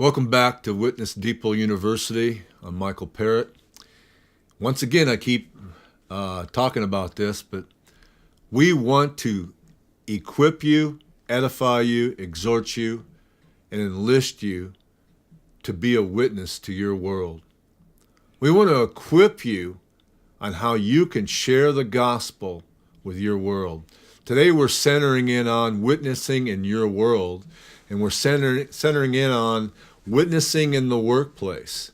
Welcome back to Witness Depot University. I'm Michael Parrott. Once again, I keep talking about this, but we want to equip you, edify you, exhort you, and enlist you to be a witness to your world. We want to equip you on how you can share the gospel with your world. Today we're centering in on witnessing in your world, and we're centering in on witnessing in the workplace.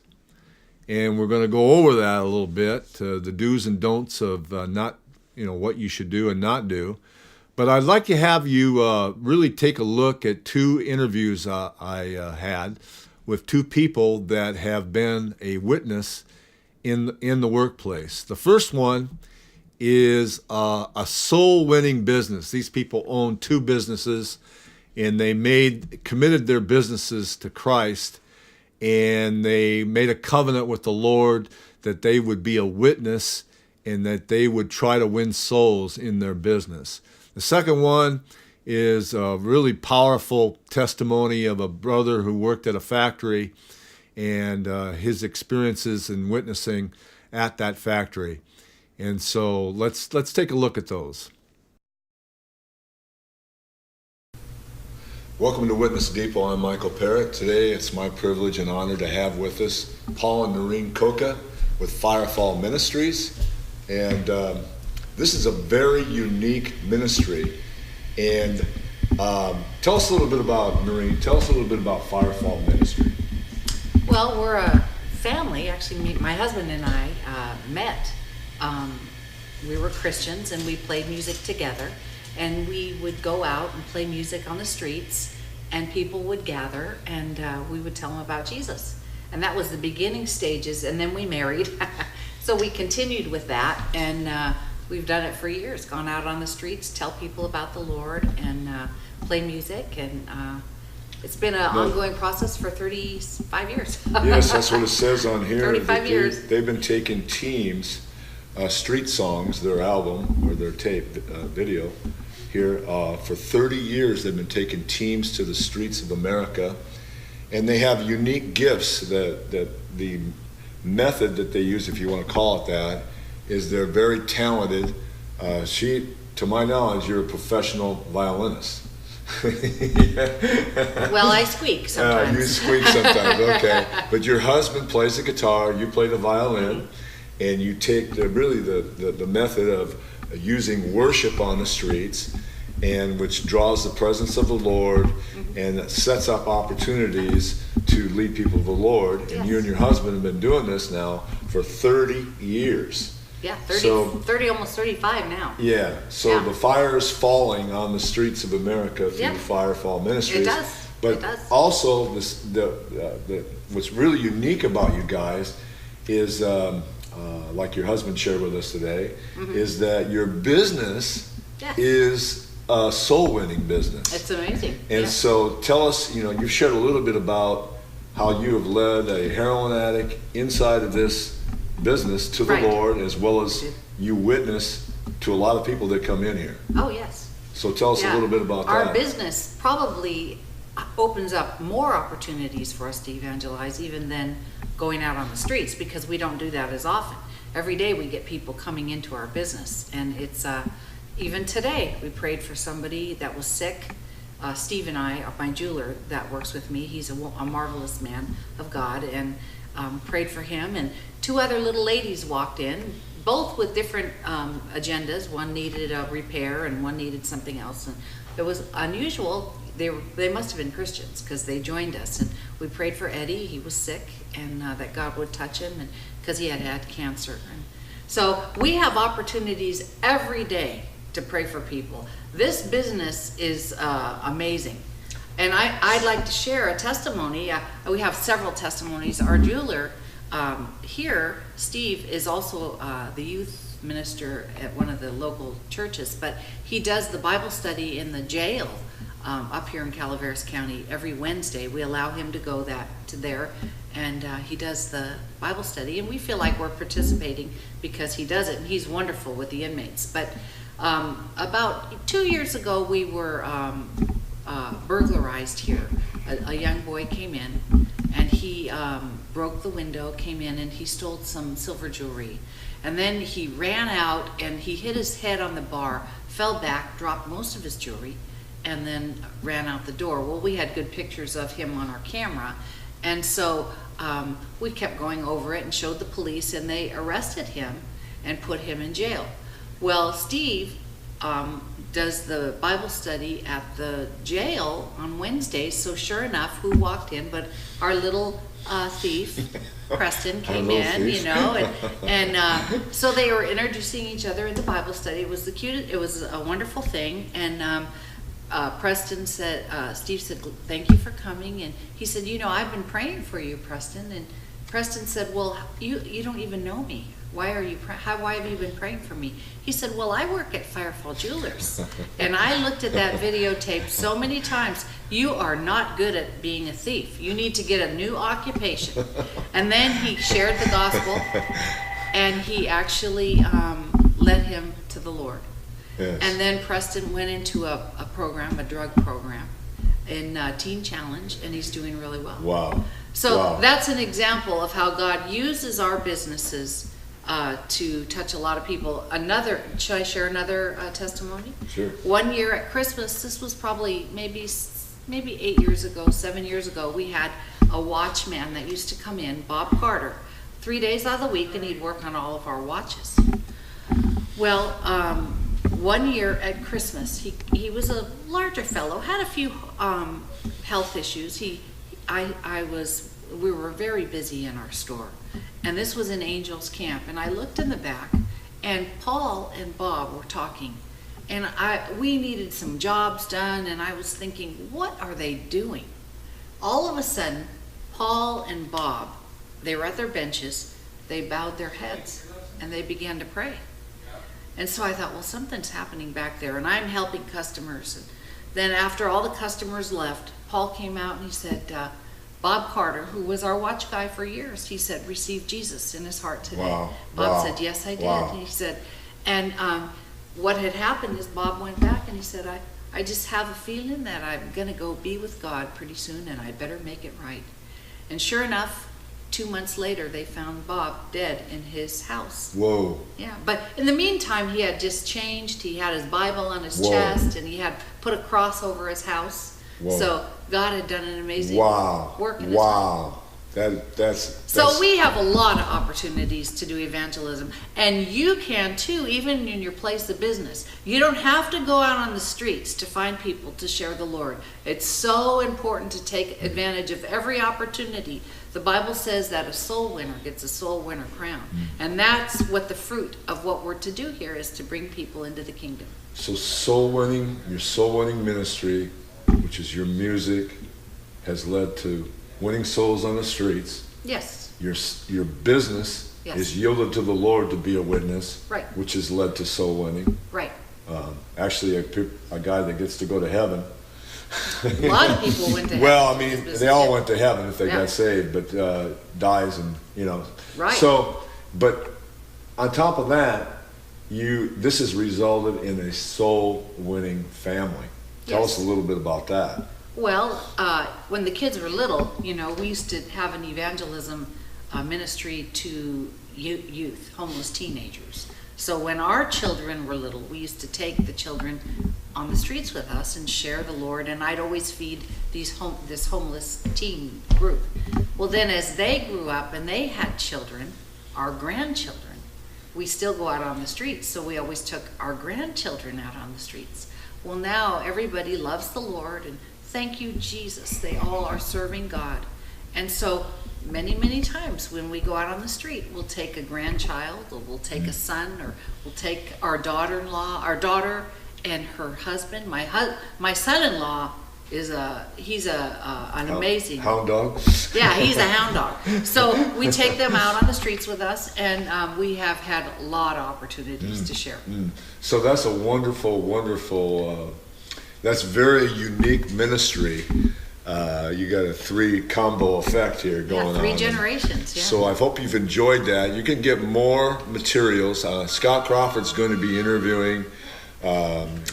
And we're going to go over that a little bit, the do's and don'ts of what you should do and not do. But I'd like to have you really take a look at two interviews I had with two people that have been a witness in the workplace. The first one is a soul-winning business. These people own two businesses, and they committed their businesses to Christ, and they made a covenant with the Lord that they would be a witness and that they would try to win souls in their business. The second one is a really powerful testimony of a brother who worked at a factory and his experiences in witnessing at that factory. And so let's take a look at those. Welcome to Witness Depot. I'm Michael Parrott. Today it's my privilege and honor to have with us Paul and Noreen Coca with Firefall Ministries. And this is a very unique ministry. And tell us a little bit about, Noreen, tell us a little bit about Firefall Ministry. Well, we're a family. Actually, my husband and I met. We were Christians and we played music together. And we would go out and play music on the streets, and people would gather, and we would tell them about Jesus. And that was the beginning stages, and then we married. So we continued with that, and we've done it for years, gone out on the streets, tell people about the Lord, and play music, and it's been an ongoing process for 35 years. Yes, that's what it says on here. 35 years. They've been taking teams, Street Songs, their album, or their tape, video, here for 30 years. They've been taking teams to the streets of America, and they have unique gifts. That the method that they use, if you want to call it that, is they're very talented. To my knowledge, you're a professional violinist. Well, I squeak sometimes. You squeak sometimes, okay. But your husband plays the guitar, you play the violin, and you take the method of using worship on the streets, and which draws the presence of the Lord and sets up opportunities to lead people to the Lord. Yes. And you and your husband have been doing this now for 30 years. Yeah, 30, almost 35 now. Yeah, so the fire is falling on the streets of America through the Firefall Ministries. It does. But it does. Also, what's really unique about you guys is, like your husband shared with us today, is that your business is a soul-winning business. It's amazing. And so tell us, you've shared a little bit about how you have led a heroin addict inside of this business to the Lord, as well as you witness to a lot of people that come in here. Oh, yes. So tell us a little bit about that. Our business probably opens up more opportunities for us to evangelize even than going out on the streets, because we don't do that as often. Every day we get people coming into our business, and it's even today we prayed for somebody that was sick. Steve and I, my jeweler that works with me, he's a marvelous man of God, and prayed for him, and two other little ladies walked in, both with different agendas. One needed a repair and one needed something else, and it was unusual. They must have been Christians, because they joined us, and we prayed for Eddie. He was sick, and that God would touch him, and because he had cancer. And so we have opportunities every day to pray for people. This business is amazing. And I'd like to share a testimony. We have several testimonies. Our jeweler here, Steve, is also the youth minister at one of the local churches, but he does the Bible study in the jail up here in Calaveras County every Wednesday. We allow him to go there, and he does the Bible study, and we feel like we're participating because he does it, and he's wonderful with the inmates. But about 2 years ago, we were burglarized here. A young boy came in he broke the window, came in, and he stole some silver jewelry. And then he ran out and he hit his head on the bar, fell back, dropped most of his jewelry, and then ran out the door. Well, we had good pictures of him on our camera, and so we kept going over it and showed the police, and they arrested him and put him in jail. Well, Steve does the Bible study at the jail on Wednesdays, so sure enough, who walked in but our little thief, Preston, came in, you know, and so they were introducing each other in the Bible study. It was the cutest, it was a wonderful thing, and Preston said, Steve said, thank you for coming, and he said, you know, I've been praying for you, Preston, and Preston said, well, you don't even know me. Why have you been praying for me? He said, well, I work at Firefall Jewelers. And I looked at that videotape so many times. You are not good at being a thief. You need to get a new occupation. And then he shared the gospel, and he actually led him to the Lord. Yes. And then Preston went into a program, a drug program, in Teen Challenge, and he's doing really well. Wow. So that's an example of how God uses our businesses to touch a lot of people. Should I share another testimony? Sure. One year at Christmas, this was probably maybe 8 years ago, 7 years ago, we had a watchman that used to come in, Bob Carter, 3 days out of the week, and he'd work on all of our watches. Well, one year at Christmas, he was a larger fellow, had a few health issues. We were very busy in our store, and this was in Angels Camp, and I looked in the back, and Paul and Bob were talking, and we needed some jobs done, and I was thinking, what are they doing? All of a sudden, Paul and Bob, they were at their benches, they bowed their heads, and they began to pray. And so I thought, well, something's happening back there, and I'm helping customers. And then after all the customers left, Paul came out and he said, Bob Carter, who was our watch guy for years, he said, receive Jesus in his heart today. Wow. Bob said, yes, I did. Wow. And he said, and what had happened is Bob went back and he said, I just have a feeling that I'm going to go be with God pretty soon, and I better make it right. And sure enough, 2 months later, they found Bob dead in his house. Whoa. Yeah, but in the meantime, he had just changed. He had his Bible on his Whoa. chest, and he had put a cross over his house. Whoa. So God had done an amazing work in his life. Wow. That's So we have a lot of opportunities to do evangelism, and you can too, even in your place of business. You don't have to go out on the streets to find people to share the Lord. It's so important to take advantage of every opportunity. The Bible says that a soul winner gets a soul winner crown, and that's what the fruit of what we're to do here is, to bring people into the kingdom. So your soul winning ministry, which is your music, has led to winning souls on the streets. Yes. Your business Yes. is yielded to the Lord to be a witness, Right. which has led to soul winning. Right. Actually, a guy that gets to go to heaven. A lot of people went to heaven. Well, I with this mean, business, they all yeah. went to heaven if they Yeah. got saved, but dies and, Right. So, but on top of that, this has resulted in a soul-winning family. Tell Yes. us a little bit about that. Well, when the kids were little, we used to have an evangelism ministry to youth, homeless teenagers. So when our children were little, we used to take the children on the streets with us and share the Lord, and I'd always feed this homeless teen group. Well, then as they grew up and they had children, our grandchildren, we still go out on the streets, so we always took our grandchildren out on the streets. Well, now everybody loves the Lord, and thank you, Jesus. They all are serving God. And so many, many times when we go out on the street, we'll take a grandchild, or we'll take a son, or we'll take our daughter-in-law, our daughter and her husband. My son-in-law is an amazing Hound dog? Yeah, he's a hound dog. So we take them out on the streets with us, and we have had a lot of opportunities to share. So that's a wonderful, wonderful, that's very unique ministry. You got a 3 combo effect here going on. Yeah, 3 generations, yeah. So I hope you've enjoyed that. You can get more materials. Scott Crawford's going to be interviewing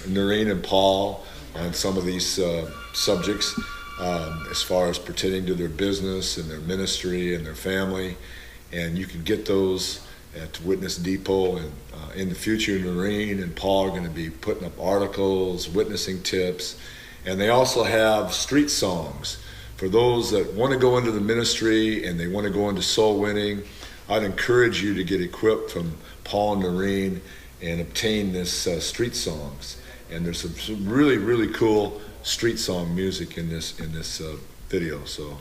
Noreen and Paul on some of these subjects. as far as pertaining to their business and their ministry and their family. And you can get those at Witness Depot. And in the future, Noreen and Paul are going to be putting up articles, witnessing tips. And they also have street songs. For those that want to go into the ministry and they want to go into soul winning, I'd encourage you to get equipped from Paul and Noreen and obtain this street songs. And there's some really, really cool street song music in this video. So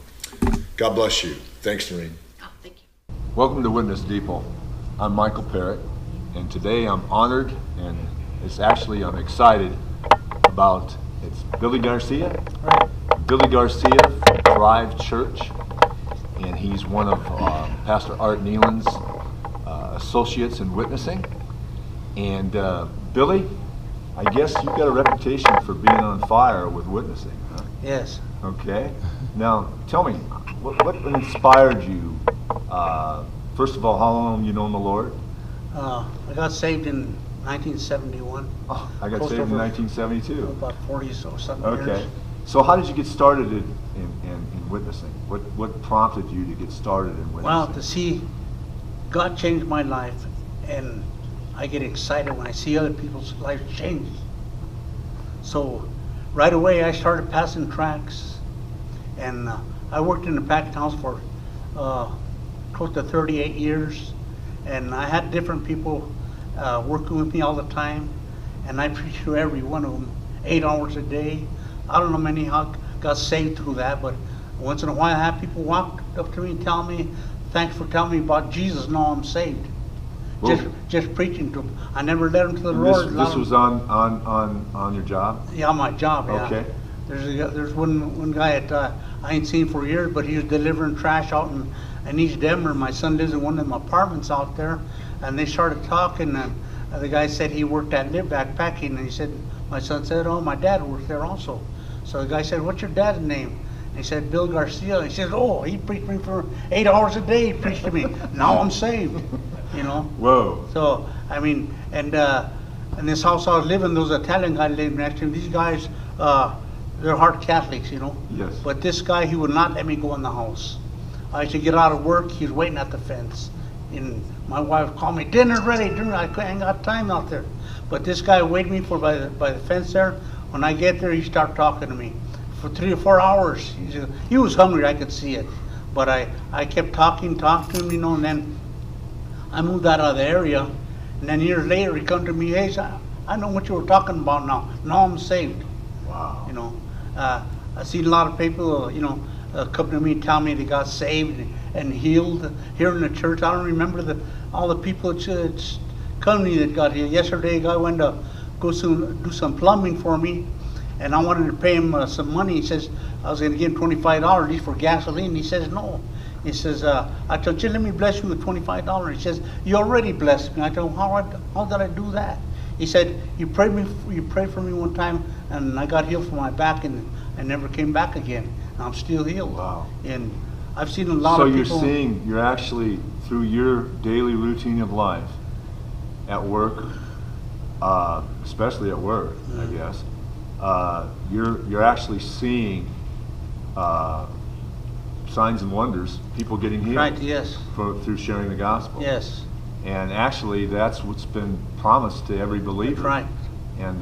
God bless you. Thanks, Noreen. Oh, thank you. Welcome to Witness Depot. I'm Michael Parrott, and today I'm honored, and I'm excited about, it's Billy Garcia. Right. Billy Garcia from Thrive Church, and he's one of Pastor Art Nealon's associates in witnessing. And Billy, I guess you've got a reputation for being on fire with witnessing, huh? Yes. Okay. Now, tell me, what inspired you? First of all, how long have you known the Lord? I got saved in 1971. Oh, I got Close saved in over 1972. About 40 or something Okay. years. So how did you get started in witnessing? What prompted you to get started in witnessing? Well, to see God change my life, and I get excited when I see other people's lives change. So right away I started passing tracts, and I worked in the packing house for close to 38 years, and I had different people working with me all the time, and I preached to every one of them 8 hours a day. I don't know many how got saved through that, but once in a while I have people walk up to me and tell me, "Thanks for telling me about Jesus. Now I'm saved." Well, Just preaching to them. I never led them to the and Lord. this was on your job? Yeah, my job. Yeah. Okay. There's one guy that I ain't seen for years, but he was delivering trash out in East Denver. My son lives in one of them apartments out there, and they started talking. And the guy said he worked at Live Backpacking, and he said, my son said, "Oh, my dad worked there also." So the guy said, "What's your dad's name?" And he said, "Bill Garcia." And he said, "Oh, he preached me for 8 hours a day. He preached to me. Now I'm saved." You know. Whoa. So I mean, and in this house I was living, those Italian guy lived next to me. These guys, they're hard Catholics, you know. Yes. But this guy, he would not let me go in the house. I used to get out of work. He was waiting at the fence, and my wife called me, "Dinner's ready." Dinner. I ain't got time out there. But this guy waited me for by the fence there. When I get there, he started talking to me for 3 or 4 hours. He was hungry. I could see it. But I kept talking to him, you know, and then I moved out of the area, and then years later he come to me, "Hey, I know what you were talking about now. Now I'm saved." Wow. You know, I seen a lot of people, you know, come to me and tell me they got saved and healed here in the church. I don't remember all the people that's come to me that got healed. Yesterday, a guy went to go do some plumbing for me, and I wanted to pay him some money. He says I was going to give him $25 for gasoline. He says no. He says, I told you, "Let me bless you with $25. He says, "You already blessed me." I told him, how did I do that? He said, you prayed for me one time, and I got healed from my back, and I never came back again. And I'm still healed. Wow. And I've seen a lot of people. So you're actually, through your daily routine of life, at work, especially at work, I guess, you're actually seeing signs and wonders, people getting healed. Right, yes. Through sharing the gospel. Yes. And actually, that's what's been promised to every believer. That's right. And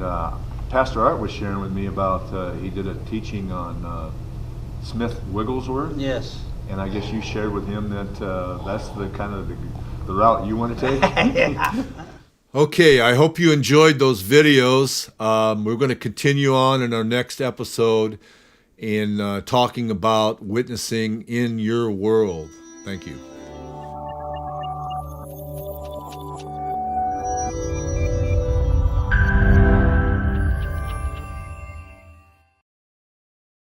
Pastor Art was sharing with me about, he did a teaching on Smith Wigglesworth. Yes. And I guess you shared with him that that's the kind of the route you want to take. Yeah. Okay, I hope you enjoyed those videos. We're going to continue on in our next episode in talking about witnessing in your world. Thank you.